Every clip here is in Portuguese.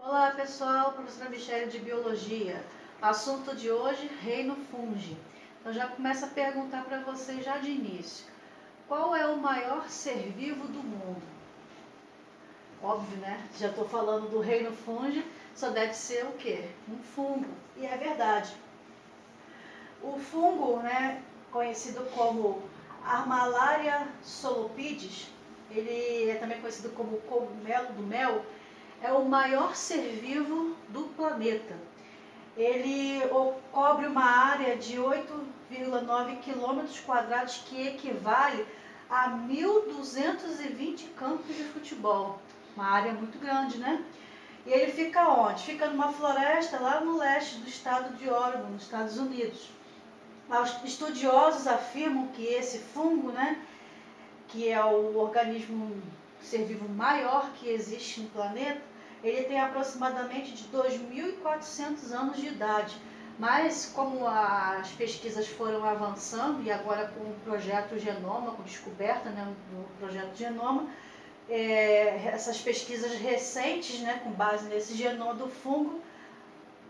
Olá pessoal, professora Michele de Biologia. Assunto de hoje, reino fungi. Então já começo a perguntar para vocês já de início. Qual é o maior ser vivo do mundo? Óbvio, né? Já estou falando do reino fungi, só deve ser o quê? Um fungo. E é verdade. O fungo, né, conhecido como Armillaria solopidis, ele é também conhecido como cogumelo do mel, é o maior ser vivo do planeta. Ele cobre uma área de 8,9 quilômetros quadrados, que equivale a 1.220 campos de futebol. Uma área muito grande, né? E ele fica onde? Fica numa floresta lá no leste do estado de Oregon, nos Estados Unidos. Os estudiosos afirmam que esse fungo, né, que é o organismo ser vivo maior que existe no planeta, ele tem aproximadamente de 2.400 anos de idade. Mas como as pesquisas foram avançando, e agora com o projeto Genoma, com descoberta, né, do projeto Genoma, essas pesquisas recentes, né, com base nesse genoma do fungo,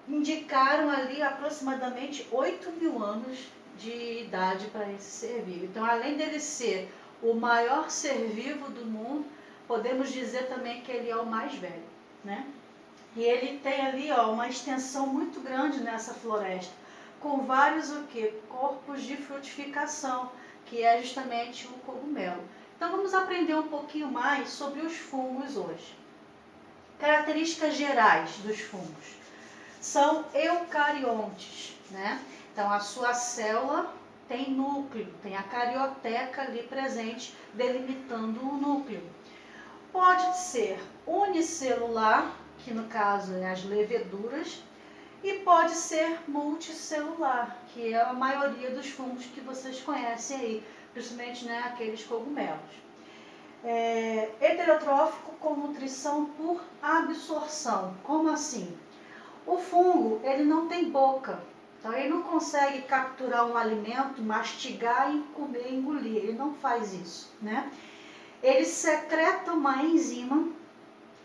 indicaram ali aproximadamente 8.000 anos de idade para esse ser vivo. Então, além dele ser o maior ser vivo do mundo, podemos dizer também que ele é o mais velho, né? E ele tem ali, ó, uma extensão muito grande nessa floresta, com vários o quê? Corpos de frutificação, que é justamente o cogumelo. Então vamos aprender um pouquinho mais sobre os fungos hoje. Características gerais dos fungos. São eucariontes, né? Então a sua célula tem núcleo, tem a carioteca ali presente, delimitando o núcleo. Pode ser unicelular, que no caso é as leveduras, e pode ser multicelular, que é a maioria dos fungos que vocês conhecem aí, principalmente, né, aqueles cogumelos. Heterotrófico com nutrição por absorção. Como assim? O fungo, ele não tem boca, então ele não consegue capturar um alimento, mastigar e comer, engolir, ele não faz isso, né? Ele secreta uma enzima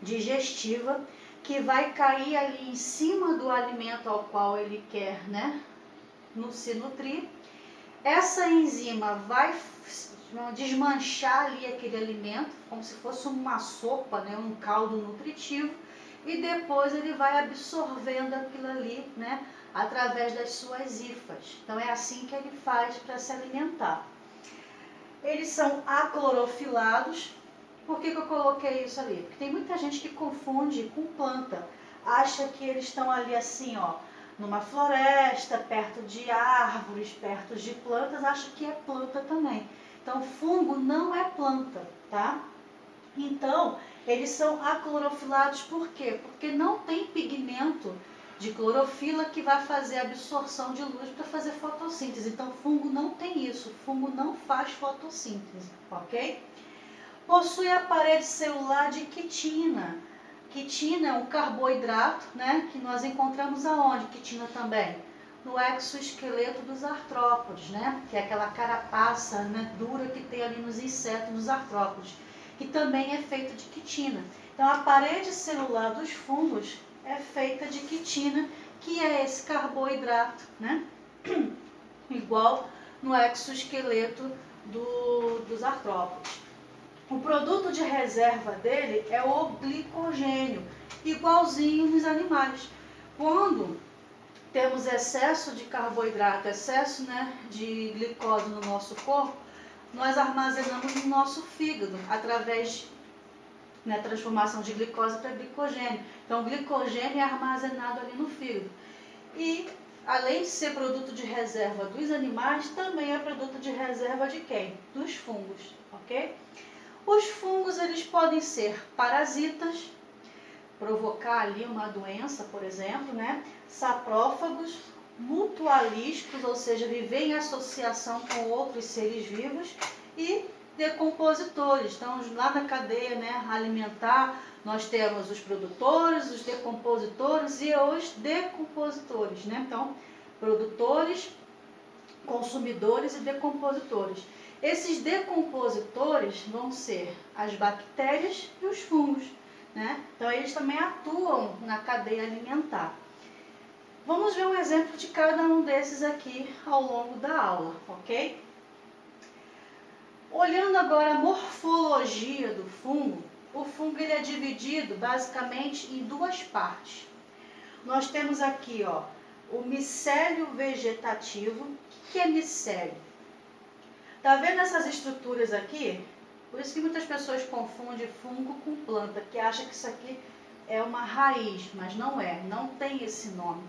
digestiva que vai cair ali em cima do alimento ao qual ele quer, né, se nutrir. Essa enzima vai desmanchar ali aquele alimento, como se fosse uma sopa, né, um caldo nutritivo, e depois ele vai absorvendo aquilo ali, né, através das suas hifas. Então é assim que ele faz para se alimentar. Eles são aclorofilados. Por que eu coloquei isso ali? Porque tem muita gente que confunde com planta. Acha que eles estão ali assim, ó, numa floresta, perto de árvores, perto de plantas, acha que é planta também. Então, fungo não é planta, tá? Então, eles são aclorofilados por quê? Porque não tem pigmento de clorofila que vai fazer absorção de luz para fazer fotossíntese. Então, fungo não tem isso. Fungo não faz fotossíntese, ok? Possui a parede celular de quitina. Quitina é um carboidrato, né, que nós encontramos aonde? Quitina também? No exoesqueleto dos artrópodes, né, que é aquela carapaça, né, dura que tem ali nos insetos, nos artrópodes, que também é feita de quitina. Então a parede celular dos fungos é feita de quitina, que é esse carboidrato, né, igual no exoesqueleto dos artrópodes. O produto de reserva dele é o glicogênio, igualzinho nos animais. Quando temos excesso de carboidrato, excesso, né, de glicose no nosso corpo, nós armazenamos no nosso fígado, através da, né, transformação de glicose para glicogênio. Então, o glicogênio é armazenado ali no fígado. E, além de ser produto de reserva dos animais, também é produto de reserva de quem? Dos fungos, ok? Os fungos, eles podem ser parasitas, provocar ali uma doença, por exemplo, né? Saprófagos, mutualísticos, ou seja, viver em associação com outros seres vivos, e decompositores. Então, lá na cadeia, né, alimentar, nós temos os produtores, os decompositores e os decompositores, né? Então, produtores, consumidores e decompositores. Esses decompositores vão ser as bactérias e os fungos. né? Então eles também atuam na cadeia alimentar. Vamos ver um exemplo de cada um desses aqui ao longo da aula, ok? Olhando agora a morfologia do fungo, o fungo ele é dividido basicamente em duas partes. Nós temos aqui, ó, o micélio vegetativo. O que é micélio? Tá vendo essas estruturas aqui? Por isso que muitas pessoas confundem fungo com planta, que acham que isso aqui é uma raiz, mas não é, não tem esse nome.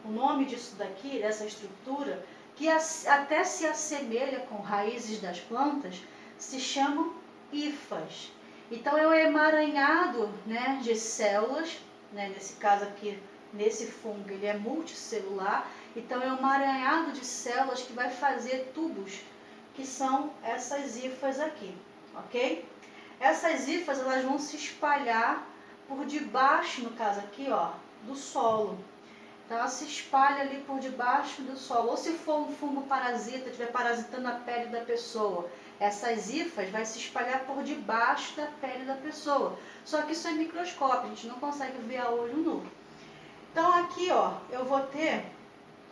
O nome disso daqui, dessa estrutura, que até se assemelha com raízes das plantas, se chamam hifas. Então é um emaranhado, né, de células, né, nesse caso aqui, nesse fungo, ele é multicelular, então é um emaranhado de células que vai fazer tubos, que são essas hifas aqui, ok? Essas hifas, elas vão se espalhar por debaixo, no caso aqui, ó, do solo. Então ela se espalha ali por debaixo do solo. Ou se for um fungo parasita, estiver parasitando a pele da pessoa, essas hifas vai se espalhar por debaixo da pele da pessoa. Só que isso é microscópio, a gente não consegue ver a olho nu. Então aqui, ó, eu vou ter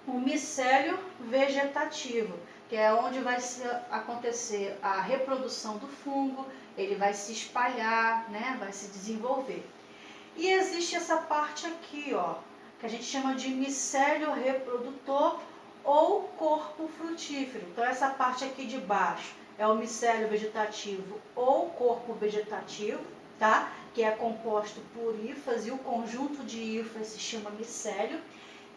um micélio vegetativo, que é onde vai acontecer a reprodução do fungo, ele vai se espalhar, né, vai se desenvolver. E existe essa parte aqui, ó, que a gente chama de micélio reprodutor ou corpo frutífero. Então essa parte aqui de baixo é o micélio vegetativo ou corpo vegetativo, tá? Que é composto por hifas e o conjunto de hifas se chama micélio.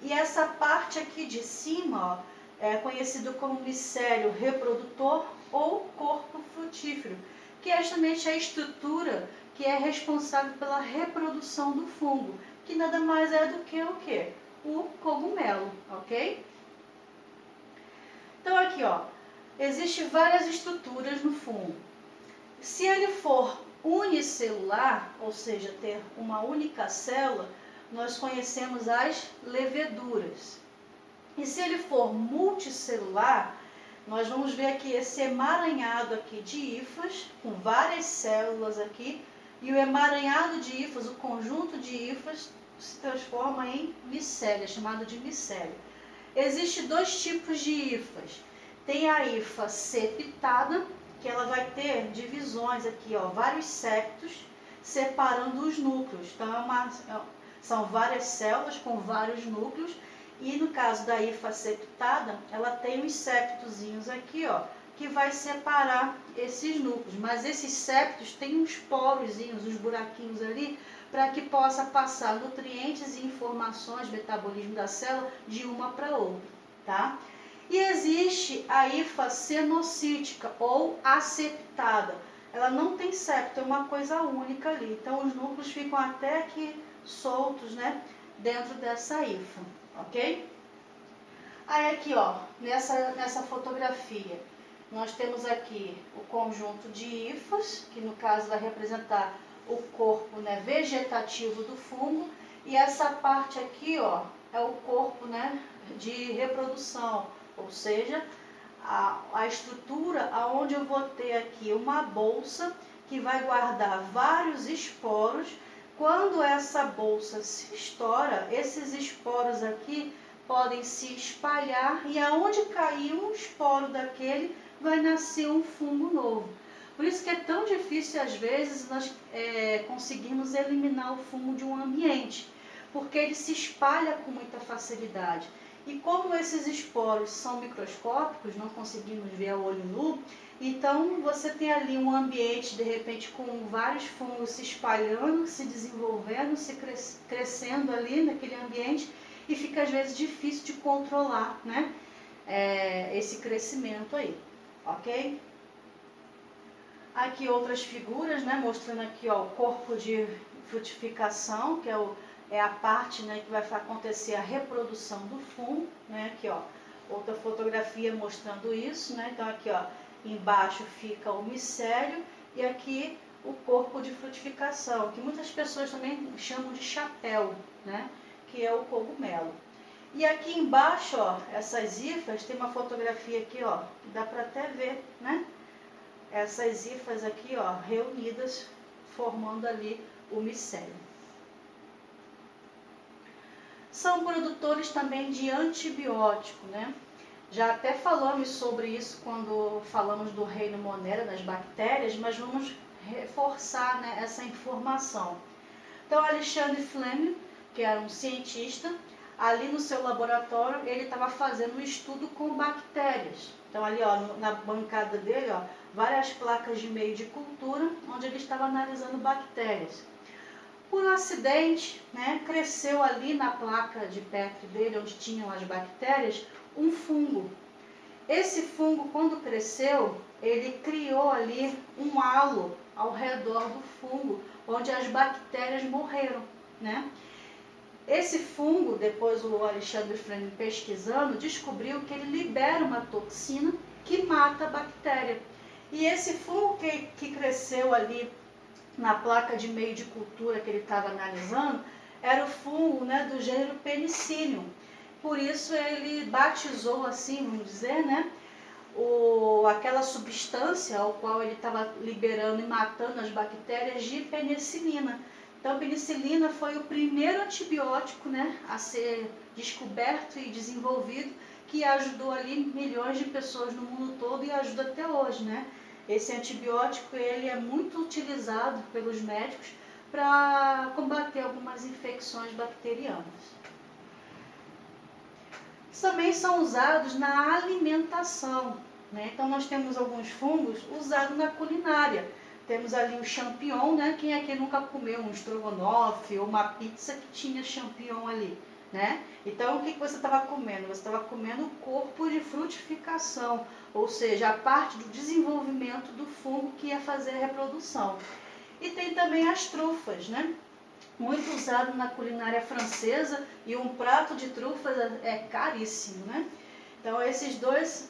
E essa parte aqui de cima, ó, é conhecido como micélio reprodutor ou corpo frutífero, que é justamente a estrutura que é responsável pela reprodução do fungo, que nada mais é do que o quê? O cogumelo, ok? Então aqui, ó, existem várias estruturas no fungo. Se ele for unicelular, ou seja, ter uma única célula, nós conhecemos as leveduras. E se ele for multicelular, nós vamos ver aqui esse emaranhado aqui de hifas, com várias células aqui, e o emaranhado de hifas, o conjunto de hifas, se transforma em micélio, é chamado de micélio. Existem dois tipos de hifas. Tem a hifa septada, que ela vai ter divisões aqui, ó, vários septos separando os núcleos. Então são várias células com vários núcleos. E no caso da hifa septada, ela tem uns septozinhos aqui, ó, que vai separar esses núcleos. Mas esses septos têm uns porozinhos, uns buraquinhos ali, para que possa passar nutrientes e informações, metabolismo da célula, de uma para outra, tá? E existe a hifa cenocítica ou aseptada. Ela não tem septo, é uma coisa única ali. Então os núcleos ficam até aqui soltos, né, dentro dessa hifa, ok? Aí aqui, ó, nessa fotografia, nós temos aqui o conjunto de hifas, que no caso vai representar o corpo, né, vegetativo do fungo, e essa parte aqui, ó, é o corpo, né, de reprodução, ou seja, a estrutura aonde eu vou ter aqui uma bolsa que vai guardar vários esporos. Quando essa bolsa se estoura, esses esporos aqui podem se espalhar e aonde cair um esporo daquele vai nascer um fungo novo. Por isso que é tão difícil às vezes nós conseguirmos eliminar o fungo de um ambiente, porque ele se espalha com muita facilidade. E como esses esporos são microscópicos, não conseguimos ver a olho nu, então você tem ali um ambiente, de repente, com vários fungos se espalhando, se desenvolvendo, se crescendo ali naquele ambiente, e fica às vezes difícil de controlar, né, esse crescimento aí, ok? Aqui outras figuras, né, mostrando aqui, ó, o corpo de frutificação, que é a parte, né, que vai acontecer a reprodução do fungo, né, aqui, ó, outra fotografia mostrando isso, né, então aqui, ó, embaixo fica o micélio e aqui o corpo de frutificação, que muitas pessoas também chamam de chapéu, né, que é o cogumelo. E aqui embaixo, ó, essas hifas, tem uma fotografia aqui, ó, que dá para até ver, né, essas hifas aqui, ó, reunidas, formando ali o micélio. São produtores também de antibiótico, né? Já até falamos sobre isso quando falamos do reino Monera, das bactérias, mas vamos reforçar, né, essa informação. Então, Alexandre Fleming, que era um cientista, ali no seu laboratório, ele estava fazendo um estudo com bactérias. Então, ali ó, na bancada dele, ó, várias placas de meio de cultura, onde ele estava analisando bactérias. Por um acidente, né, cresceu ali na placa de Petri dele, onde tinham as bactérias, um fungo. Esse fungo, quando cresceu, ele criou ali um halo ao redor do fungo, onde as bactérias morreram, né? Esse fungo, depois o Alexandre Fleming pesquisando, descobriu que ele libera uma toxina que mata a bactéria. E esse fungo que cresceu ali na placa de meio de cultura que ele estava analisando, era o fungo, né, do gênero Penicillium. Por isso ele batizou assim, vamos dizer, né, aquela substância ao qual ele estava liberando e matando as bactérias de penicilina. Então, a penicilina foi o primeiro antibiótico, né, a ser descoberto e desenvolvido, que ajudou ali milhões de pessoas no mundo todo e ajuda até hoje, né? Esse antibiótico ele é muito utilizado pelos médicos para combater algumas infecções bacterianas. Também são usados na alimentação, né? Então, nós temos alguns fungos usados na culinária. Temos ali o champignon, né? Quem aqui nunca comeu um estrogonofe ou uma pizza que tinha champignon ali, né? Então, o que você estava comendo? Você estava comendo o corpo de frutificação, ou seja, a parte do desenvolvimento do fungo que ia fazer a reprodução. E tem também as trufas, né? Muito usado na culinária francesa, e um prato de trufas é caríssimo, né? Então, esses dois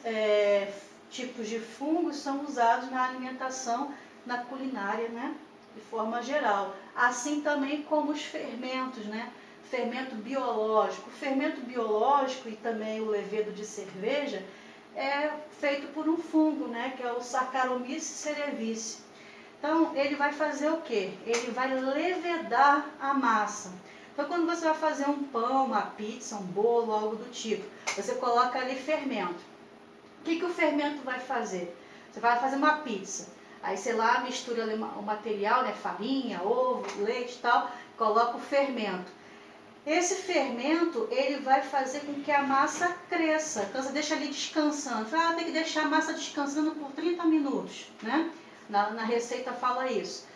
tipos de fungos são usados na alimentação, na culinária, né, de forma geral. Assim também como os fermentos, né? Fermento biológico. O fermento biológico e também o levedo de cerveja é feito por um fungo, né, que é o Saccharomyces cerevisiae. Então, ele vai fazer o quê? Ele vai levedar a massa. Então, quando você vai fazer um pão, uma pizza, um bolo, algo do tipo, você coloca ali fermento. O que o fermento vai fazer? Você vai fazer uma pizza. Aí você lá mistura ali o material, né, farinha, ovo, leite e tal, coloca o fermento. Esse fermento, ele vai fazer com que a massa cresça. Então você deixa ali descansando. Tem que deixar a massa descansando por 30 minutos, né? Na receita fala isso.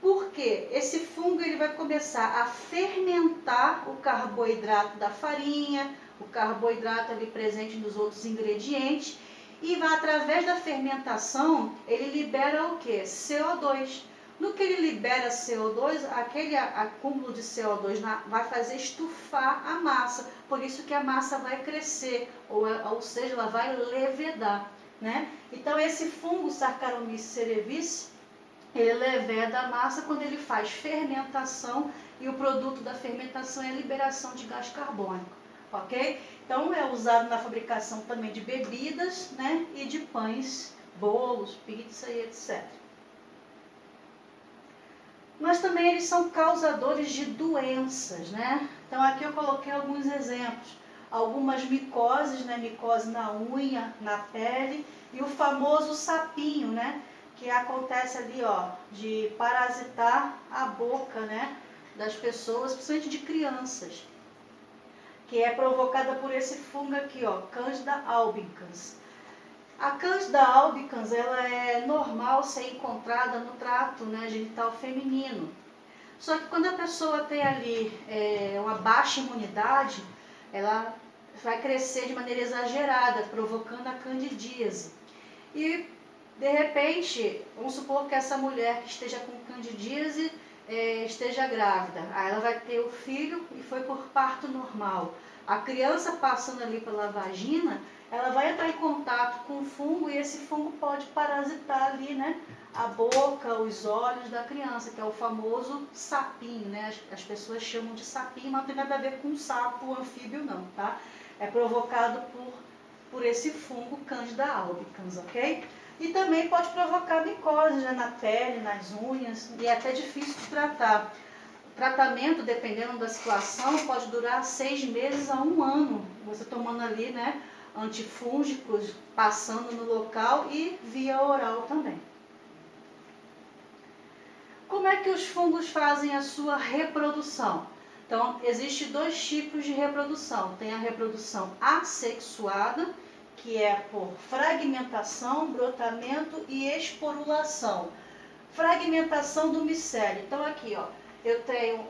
Por quê? Esse fungo ele vai começar a fermentar o carboidrato da farinha, o carboidrato ali presente nos outros ingredientes, e vai, através da fermentação, ele libera o quê? CO2. No que ele libera CO2, aquele acúmulo de CO2 vai fazer estufar a massa, por isso que a massa vai crescer, ou seja, ela vai levedar, né? Então, esse fungo Saccharomyces cerevisiae, ele leveda a massa quando ele faz fermentação, e o produto da fermentação é a liberação de gás carbônico, ok? Então, é usado na fabricação também de bebidas, né, e de pães, bolos, pizza e etc. Mas também eles são causadores de doenças, né? Então, aqui eu coloquei alguns exemplos. Algumas micoses, né, micose na unha, na pele, e o famoso sapinho, né, que acontece ali, ó, de parasitar a boca, né, das pessoas, principalmente de crianças, que é provocada por esse fungo aqui, ó, Candida albicans. A Candida albicans, ela é normal ser encontrada no trato, né, genital feminino. Só que quando a pessoa tem ali uma baixa imunidade, ela vai crescer de maneira exagerada, provocando a candidíase. E, de repente, vamos supor que essa mulher que esteja com candidíase esteja grávida. Aí ela vai ter o filho e foi por parto normal. A criança passando ali pela vagina, ela vai entrar em contato com o fungo, e esse fungo pode parasitar ali, né, a boca, os olhos da criança, que é o famoso sapinho, né? As pessoas chamam de sapinho, mas não tem nada a ver com sapo, anfíbio não, tá? É provocado por esse fungo Candida albicans, ok? E também pode provocar micose, né, na pele, nas unhas, e é até difícil de tratar. O tratamento, dependendo da situação, pode durar 6 meses a 1 ano. Você tomando ali, né, antifúngicos, passando no local e via oral também. Como é que os fungos fazem a sua reprodução? Então, existem 2 tipos de reprodução. Tem a reprodução assexuada, que é por fragmentação, brotamento e esporulação. Fragmentação do micélio. Então, aqui, ó, eu tenho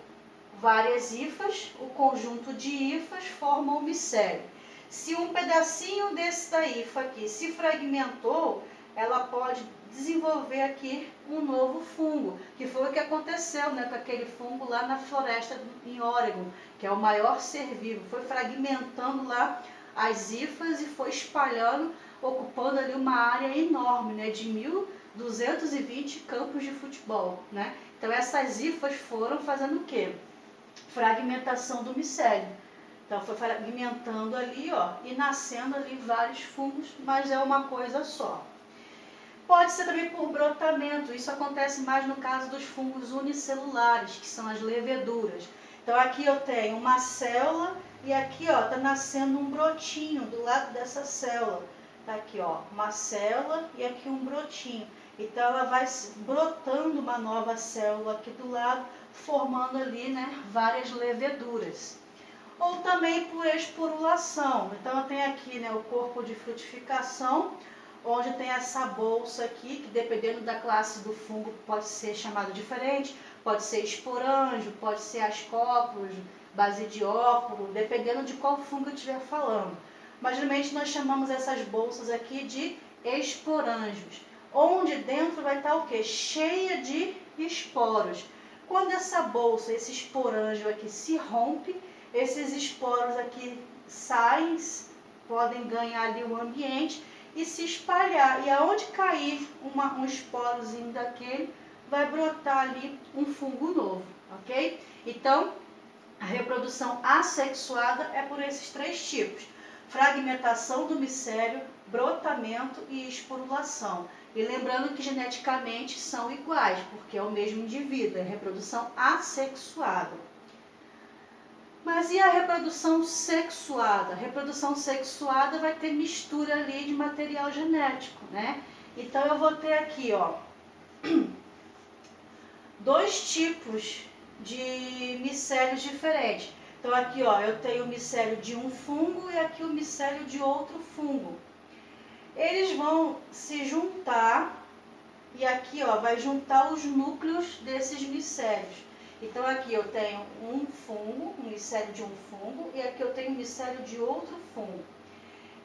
várias hifas, o conjunto de hifas forma o micélio. Se um pedacinho desse da hifa aqui se fragmentou, ela pode desenvolver aqui um novo fungo, que foi o que aconteceu, né, com aquele fungo lá na floresta em Oregon, que é o maior ser vivo. Foi fragmentando lá as hifas e foi espalhando, ocupando ali uma área enorme, né, de 1.220 campos de futebol, né? Então essas hifas foram fazendo o quê? Fragmentação do micélio. Então foi fragmentando ali, ó, e nascendo ali vários fungos, mas é uma coisa só. Pode ser também por brotamento, isso acontece mais no caso dos fungos unicelulares, que são as leveduras. Então aqui eu tenho uma célula e aqui, ó, tá nascendo um brotinho do lado dessa célula. Tá aqui, ó, uma célula e aqui um brotinho. Então ela vai brotando uma nova célula aqui do lado, formando ali, né, várias leveduras. Ou também por esporulação. Então eu tenho aqui, né, o corpo de frutificação, onde tem essa bolsa aqui, que dependendo da classe do fungo pode ser chamado diferente, pode ser esporângio, pode ser ascóporos, basidióporo, dependendo de qual fungo eu estiver falando. Mas geralmente nós chamamos essas bolsas aqui de esporângios, onde dentro vai estar o quê? Cheia de esporos. Quando essa bolsa, esse esporângio aqui se rompe, esses esporos aqui saem, podem ganhar ali o ambiente e se espalhar. E aonde cair um esporozinho daquele, vai brotar ali um fungo novo, ok? Então, a reprodução assexuada é por esses 3 tipos. Fragmentação do micélio, brotamento e esporulação. E lembrando que geneticamente são iguais, porque é o mesmo indivíduo, é reprodução assexuada. Mas e a reprodução sexuada? A reprodução sexuada vai ter mistura ali de material genético, né? Então eu vou ter aqui, ó, 2 tipos de micélios diferentes. Então aqui, ó, eu tenho o micélio de um fungo e aqui o micélio de outro fungo. Eles vão se juntar e aqui, ó, vai juntar os núcleos desses micélios. Então aqui eu tenho um fungo, um micélio de um fungo, e aqui eu tenho um micélio de outro fungo.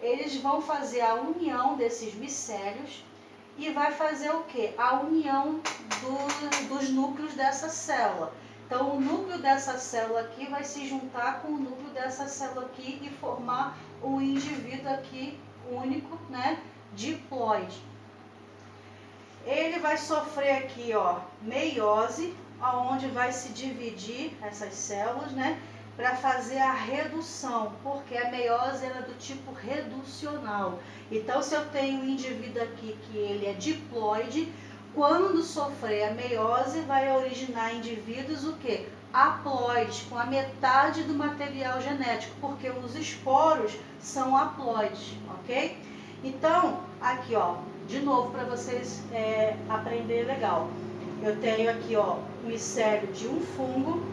Eles vão fazer a união desses micélios e vai fazer o quê? A união dos núcleos dessa célula. Então o núcleo dessa célula aqui vai se juntar com o núcleo dessa célula aqui e formar um indivíduo aqui único, né, diploide. Ele vai sofrer aqui, ó, meiose, onde vai se dividir essas células, né, para fazer a redução, porque a meiose era do tipo reducional. Então, se eu tenho um indivíduo aqui que ele é diploide, quando sofrer a meiose, vai originar indivíduos o quê? Haploides, com a metade do material genético, porque os esporos são haploides, ok? Então, aqui, ó, de novo para vocês aprenderem legal. Eu tenho aqui, ó, o micélio de um fungo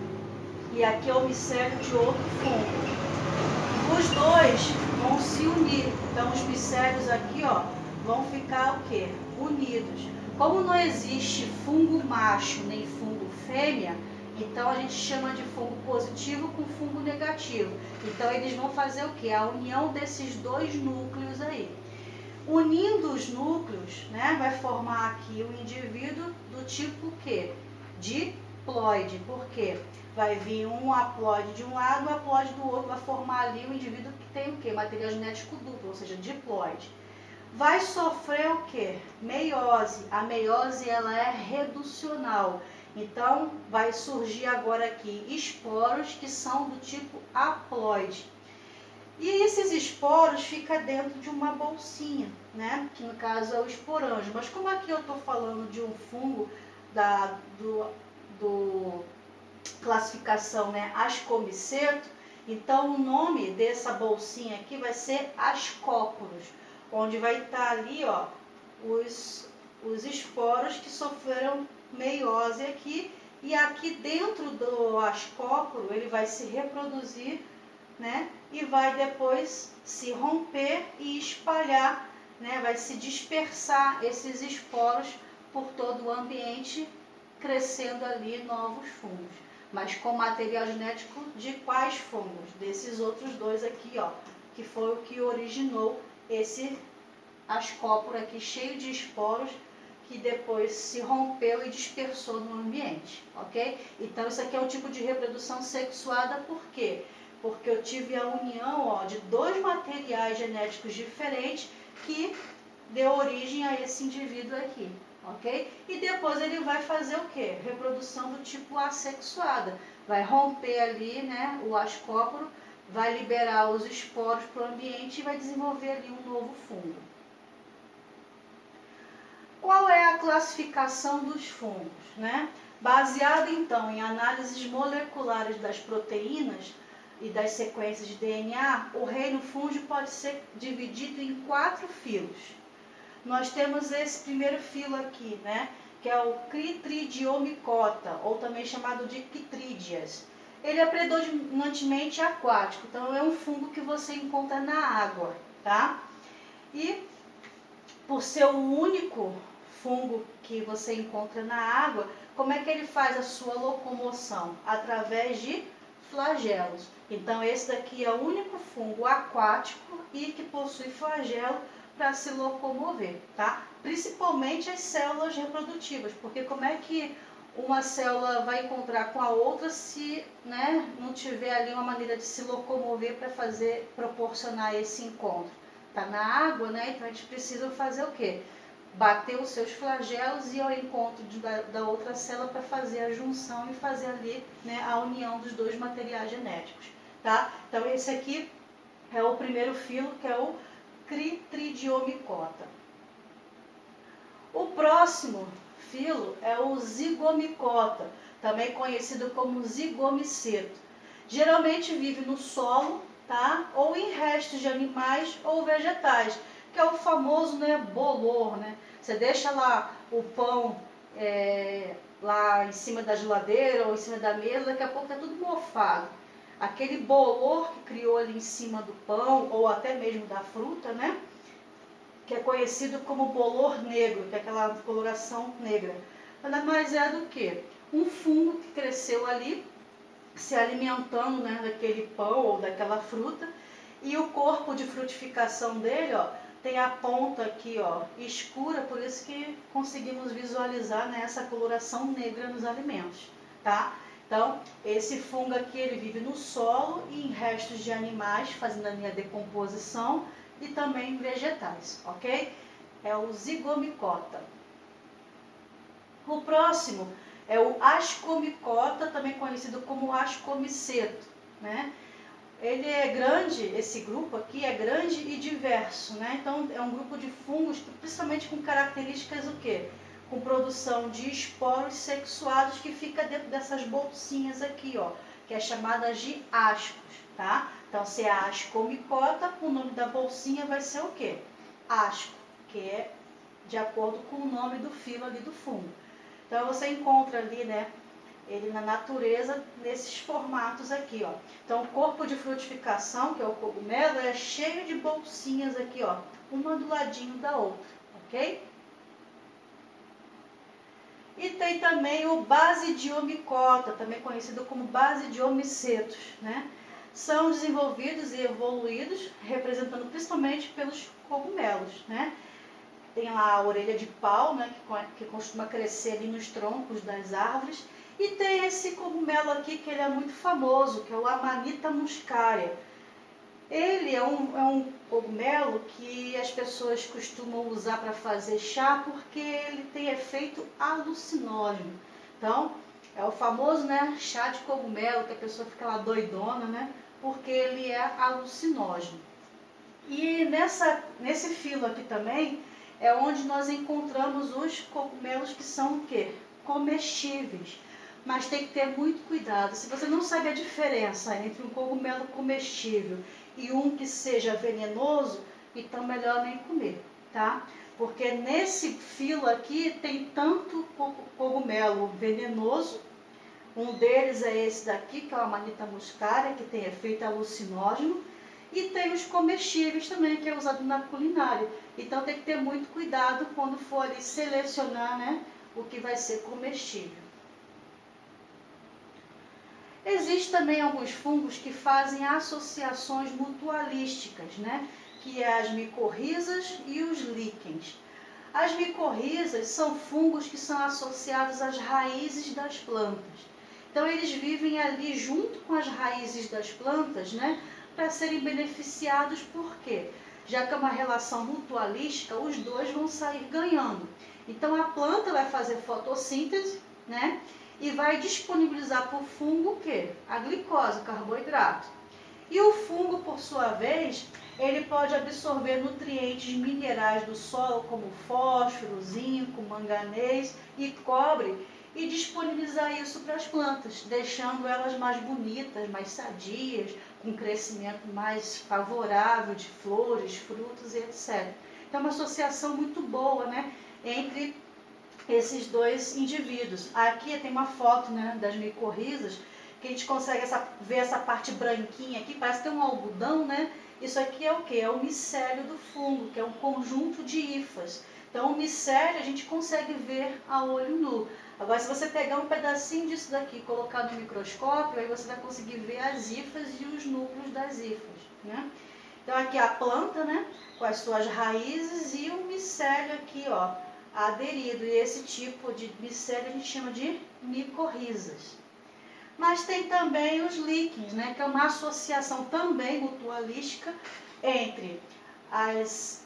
e aqui é o micélio de outro fungo. Os dois vão se unir. Então, os micélios aqui, ó, vão ficar o quê? Unidos. Como não existe fungo macho nem fungo fêmea, então a gente chama de fungo positivo com fungo negativo. Então, eles vão fazer o quê? A união desses 2 núcleos aí. Unindo os núcleos, né, vai formar aqui o indivíduo do tipo quê? Diploide. Por quê? Vai vir um haploide de um lado, um haploide do outro, vai formar ali o indivíduo que tem o quê? Material genético duplo, ou seja, diploide. Vai sofrer o quê? Meiose. A meiose, ela é reducional. Então, vai surgir agora aqui esporos que são do tipo haploide. E esses esporos ficam dentro de uma bolsinha, né? Que no caso é o esporângio. Mas como aqui eu estou falando de um fungo do classificação, né, Ascomiceto, então o nome dessa bolsinha aqui vai ser Ascóporos, onde vai estar ali, ó, os esporos que sofreram meiose aqui, e aqui dentro do ascóporo ele vai se reproduzir, né, e vai depois se romper e espalhar, né, vai se dispersar esses esporos por todo o ambiente, crescendo ali novos fungos. Mas com material genético de quais fungos? Desses outros dois aqui, ó, que foi o que originou esse ascóporo aqui cheio de esporos, que depois se rompeu e dispersou no ambiente, ok? Então isso aqui é um tipo de reprodução sexuada, por quê? Porque eu tive a união, ó, de dois materiais genéticos diferentes que deu origem a esse indivíduo aqui, ok? E depois ele vai fazer o quê? Reprodução do tipo assexuada. Vai romper ali, né, o ascóporo, vai liberar os esporos para o ambiente e vai desenvolver ali um novo fungo. Qual é a classificação dos fungos, né? Baseado então em análises moleculares das proteínas e das sequências de DNA, o reino fúngico pode ser dividido em 4 filos. Nós temos esse primeiro filo aqui, né, que é o Chytridiomycota, ou também chamado de Chytridias. Ele é predominantemente aquático, então é um fungo que você encontra na água, tá? E por ser o único fungo que você encontra na água, como é que ele faz a sua locomoção? Através de flagelos. Então esse daqui é o único fungo aquático e que possui flagelo para se locomover, tá? Principalmente as células reprodutivas, porque como é que uma célula vai encontrar com a outra se, né, não tiver ali uma maneira de se locomover para proporcionar esse encontro? Tá na água, né? Então a gente precisa fazer o quê? Bater os seus flagelos e ir ao encontro da outra célula para fazer a junção e fazer ali, né, a união dos dois materiais genéticos, tá? Então esse aqui é o primeiro filo, que é o Chytridiomycota. O próximo filo é o Zygomicota, também conhecido como Zygomiceto. Geralmente vive no solo, tá? Ou em restos de animais ou vegetais, que é o famoso, né, bolor, né? Você deixa lá o pão lá em cima da geladeira ou em cima da mesa, daqui a pouco tá tudo mofado. Aquele bolor que criou ali em cima do pão ou até mesmo da fruta, né? Que é conhecido como bolor negro, que é aquela coloração negra. Nada mais é do que um fungo que cresceu ali, se alimentando, né, daquele pão ou daquela fruta, e o corpo de frutificação dele, ó, tem a ponta aqui, ó, escura, por isso que conseguimos visualizar, né, essa coloração negra nos alimentos, tá? Então, esse fungo aqui, ele vive no solo e em restos de animais, fazendo a minha decomposição, e também vegetais, ok? É o Zygomicota. O próximo é o Ascomicota, também conhecido como Ascomiceto, né? Ele é grande, esse grupo aqui é grande e diverso, né? Então é um grupo de fungos, principalmente com características o quê? Com produção de esporos sexuados que fica dentro dessas bolsinhas aqui, ó, que é chamada de ascos, tá? Então se é Ascomicota, o nome da bolsinha vai ser o quê? Asco, que é de acordo com o nome do filo ali do fungo. Então você encontra ali, né, ele na natureza nesses formatos aqui, ó. Então o corpo de frutificação, que é o cogumelo, é cheio de bolsinhas aqui, ó, uma do ladinho da outra, ok? E tem também o Basidiomycota, também conhecido como Basidiomicetos, né? São desenvolvidos e evoluídos, representando principalmente pelos cogumelos, né? Tem lá a orelha de pau, né, que costuma crescer ali nos troncos das árvores. E tem esse cogumelo aqui que ele é muito famoso, que é o Amanita muscaria. Ele é um cogumelo que as pessoas costumam usar para fazer chá porque ele tem efeito alucinógeno. Então, É o famoso, né, chá de cogumelo, que a pessoa fica lá doidona, né, porque ele é alucinógeno. E nesse filo aqui também é onde nós encontramos os cogumelos que são o quê? Comestíveis. Mas tem que ter muito cuidado. Se você não sabe a diferença entre um cogumelo comestível e um que seja venenoso, então melhor nem comer, tá? Porque nesse filo aqui tem tanto cogumelo venenoso. Um deles é esse daqui, que é a Amanita muscaria, que tem efeito alucinógeno. E tem os comestíveis também, que é usado na culinária. Então tem que ter muito cuidado quando for ali selecionar, né, o que vai ser comestível. Existem também alguns fungos que fazem associações mutualísticas, né, que é as micorrizas e os líquens. As micorrizas são fungos que são associados às raízes das plantas. Então eles vivem ali junto com as raízes das plantas, né, para serem beneficiados, por quê? Já que é uma relação mutualística, os dois vão sair ganhando. Então a planta vai fazer fotossíntese, né? E vai disponibilizar para o fungo o quê? A glicose, o carboidrato. E o fungo, por sua vez, ele pode absorver nutrientes minerais do solo, como fósforo, zinco, manganês e cobre, e disponibilizar isso para as plantas, deixando elas mais bonitas, mais sadias, com crescimento mais favorável de flores, frutos e etc. Então é uma associação muito boa, né, entre esses dois indivíduos. Aqui tem uma foto, né, das micorrizas, que a gente consegue ver essa parte branquinha aqui, parece que tem um algodão, né? Isso aqui é o que? É o micélio do fungo, que é um conjunto de hifas. Então o micélio a gente consegue ver a olho nu. Agora, se você pegar um pedacinho disso daqui e colocar no microscópio, aí você vai conseguir ver as hifas e os núcleos das hifas, né? Então aqui a planta, né, com as suas raízes, e o micélio aqui, ó, aderido. E esse tipo de micélio a gente chama de micorrizas. Mas tem também os líquens, né, que é uma associação também mutualística entre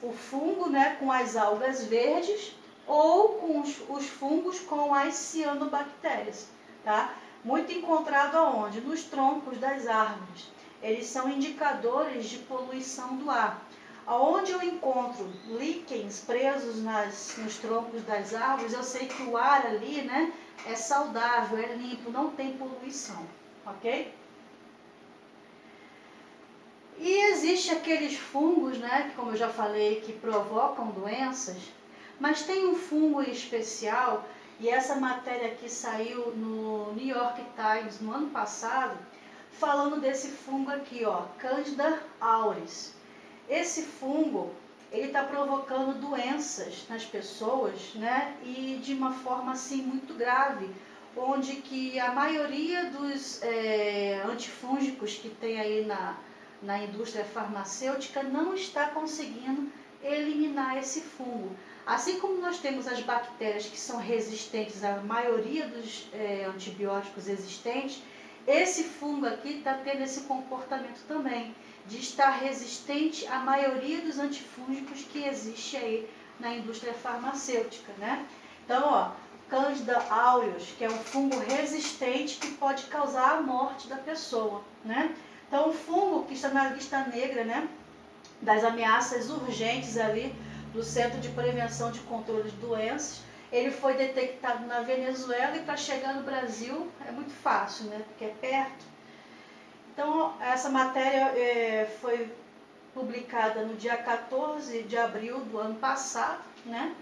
o fungo, né, com as algas verdes, ou com os fungos com as cianobactérias, tá? Muito encontrado aonde? Nos troncos das árvores. Eles são indicadores de poluição do ar. Aonde eu encontro líquens presos nos troncos das árvores, eu sei que o ar ali, né, é saudável, é limpo, não tem poluição, ok? E existe aqueles fungos, né, que, como eu já falei, que provocam doenças, mas tem um fungo especial, e essa matéria aqui saiu no New York Times no ano passado, falando desse fungo aqui, ó, Candida auris. Esse fungo, ele está provocando doenças nas pessoas, né, e de uma forma assim muito grave, onde que a maioria dos antifúngicos que tem aí na indústria farmacêutica não está conseguindo eliminar esse fungo. Assim como nós temos as bactérias que são resistentes à maioria dos antibióticos existentes, esse fungo aqui está tendo esse comportamento também, de estar resistente à maioria dos antifúngicos que existe aí na indústria farmacêutica, né? Então, ó, Candida auris, que é um fungo resistente que pode causar a morte da pessoa, né? Então, o fungo que está na lista negra, né, das ameaças urgentes ali do Centro de Prevenção de Controle de Doenças, ele foi detectado na Venezuela, e para chegar no Brasil é muito fácil, né, porque é perto. Então, essa matéria foi publicada no dia 14 de abril do ano passado, né?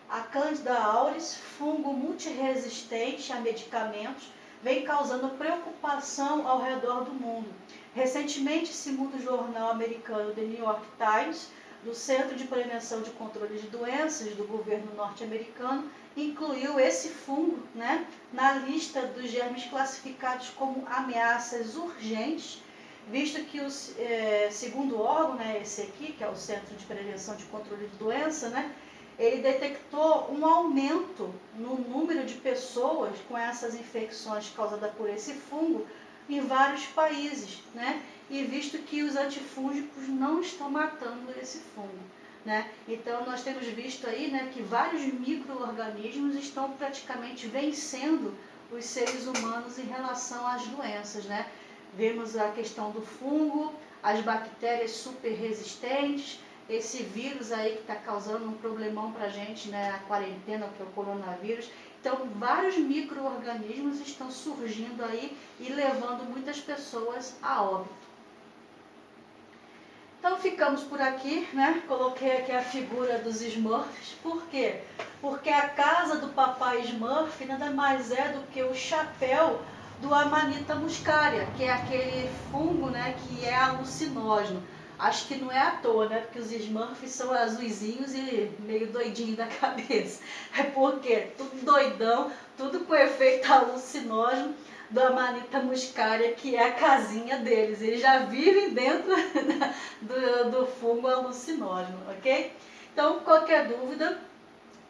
A Candida auris, fungo multiresistente a medicamentos, vem causando preocupação ao redor do mundo. Recentemente, segundo o jornal americano The New York Times, do Centro de Prevenção de Controle de Doenças do governo norte-americano, incluiu esse fungo, né, na lista dos germes classificados como ameaças urgentes, visto que segundo o órgão, né, esse aqui, que é o Centro de Prevenção de Controle de Doença, né, ele detectou um aumento no número de pessoas com essas infecções causadas por esse fungo em vários países, né? E visto que os antifúngicos não estão matando esse fungo, né? Então nós temos visto aí, né, que vários micro-organismos estão praticamente vencendo os seres humanos em relação às doenças, né? Vemos a questão do fungo, as bactérias super resistentes, esse vírus aí que está causando um problemão para a gente, né? A quarentena, que é o coronavírus. Então, vários micro-organismos estão surgindo aí e levando muitas pessoas a óbito. Então, ficamos por aqui, né? Coloquei aqui a figura dos Smurfs. Por quê? Porque a casa do papai Smurf nada mais é do que o chapéu do Amanita muscaria, que é aquele fungo, né, que é alucinógeno. Acho que não é à toa, né, porque os Smurfs são azuizinhos e meio doidinhos da cabeça. É porque tudo doidão, tudo com efeito alucinógeno do Amanita muscaria, que é a casinha deles. Eles já vivem dentro do fungo alucinógeno, ok? Então, qualquer dúvida,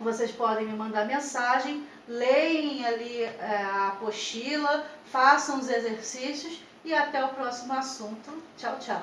vocês podem me mandar mensagem, leem ali a apostila, façam os exercícios e até o próximo assunto. Tchau, tchau.